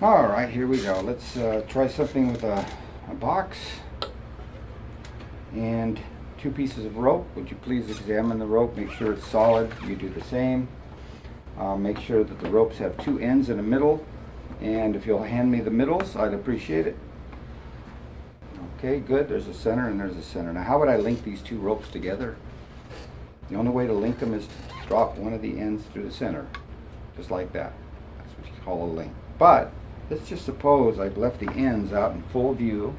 All right, here we go. Let's try something with a box and 2 pieces of rope. Would you please examine the rope, make sure it's solid. You do the same. Make sure that the ropes have 2 ends and a middle, and if you'll hand me the middles, I'd appreciate it. Okay, good. There's a center and there's a center. Now, how would I link these 2 ropes together? The only way to link them is to drop one of the ends through the center, just like that. That's what you call a link. But let's just suppose I've left the ends out in full view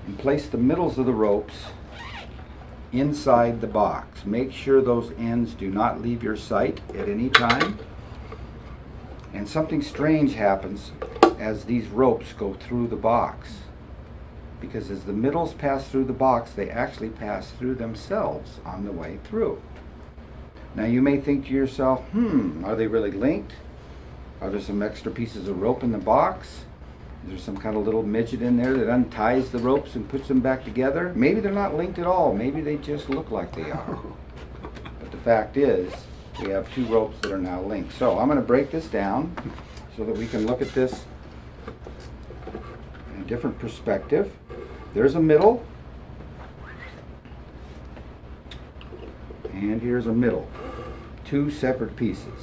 and placed the middles of the ropes inside the box. Make sure those ends do not leave your sight at any time. And something strange happens as these ropes go through the box. Because as the middles pass through the box, they actually pass through themselves on the way through. Now you may think to yourself, are they really linked? Are there some extra pieces of rope in the box? Is there some kind of little midget in there that unties the ropes and puts them back together? Maybe they're not linked at all. Maybe they just look like they are. But the fact is, we have 2 ropes that are now linked. So I'm going to break this down so that we can look at this in a different perspective. There's a middle, and here's a middle. 2 separate pieces.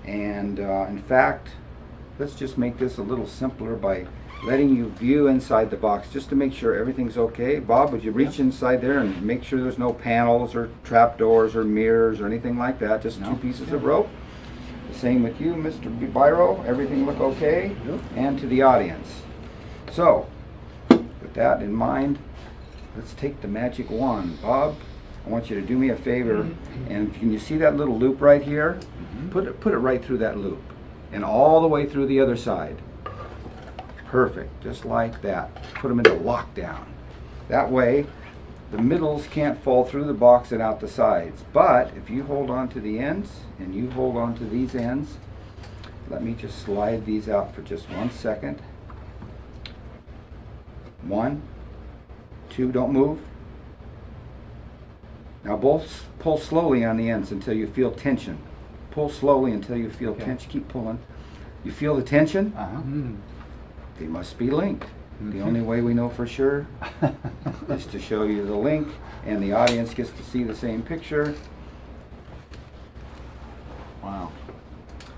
And in fact, let's just make this a little simpler by letting you view inside the box just to make sure everything's okay. Bob, would you reach inside there and make sure there's no panels or trapdoors or mirrors or anything like that? Just 2 pieces of rope. The same with you, Mr. Biro. Everything look okay? Yep. And to the audience. So, with that in mind, let's take the magic wand. Bob, I want you to do me a favor, and can you see that little loop right here? Put it right through that loop, and all the way through the other side. Perfect, just like that. Put them into lockdown. That way, the middles can't fall through the box and out the sides. But if you hold on to the ends, and you hold on to these ends, let me just slide these out for just 1 second. 1, 2, don't move. Now both pull slowly on the ends until you feel tension. Pull slowly until you feel tension. Keep pulling. You feel the tension? They must be linked. The only way we know for sure is to show you the link, and the audience gets to see the same picture. Wow.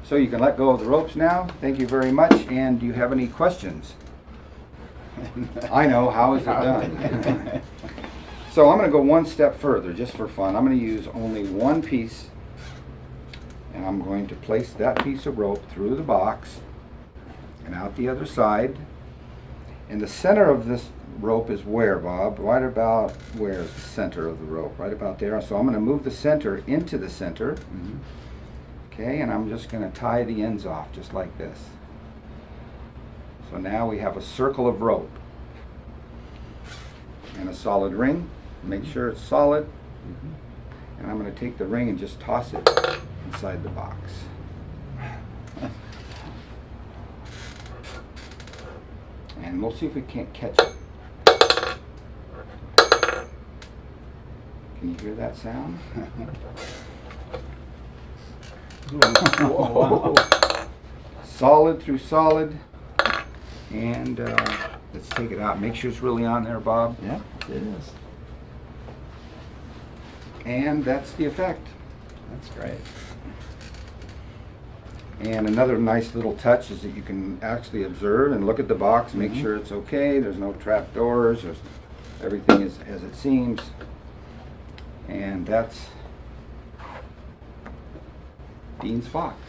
So you can let go of the ropes now. Thank you very much. And do you have any questions? I know. How is it done? So I'm going to go 1 step further just for fun. I'm going to use only 1 piece, and I'm going to place that piece of rope through the box and out the other side. And the center of this rope is where, Bob? Right about where is the center of the rope? Right about there. So I'm going to move the center into the center. Okay, and I'm just going to tie the ends off just like this. So now we have a circle of rope and a solid ring. Make sure it's solid. And I'm going to take the ring and just toss it inside the box. And we'll see if we can't catch it. Can you hear that sound? Whoa. Solid through solid. And let's take it out. Make sure it's really on there, Bob. Yeah, it is. And that's the effect. That's great. And another nice little touch is that you can actually observe and look at the box, make sure it's okay. There's no trap doors. Everything is as it seems. And that's Dean's box.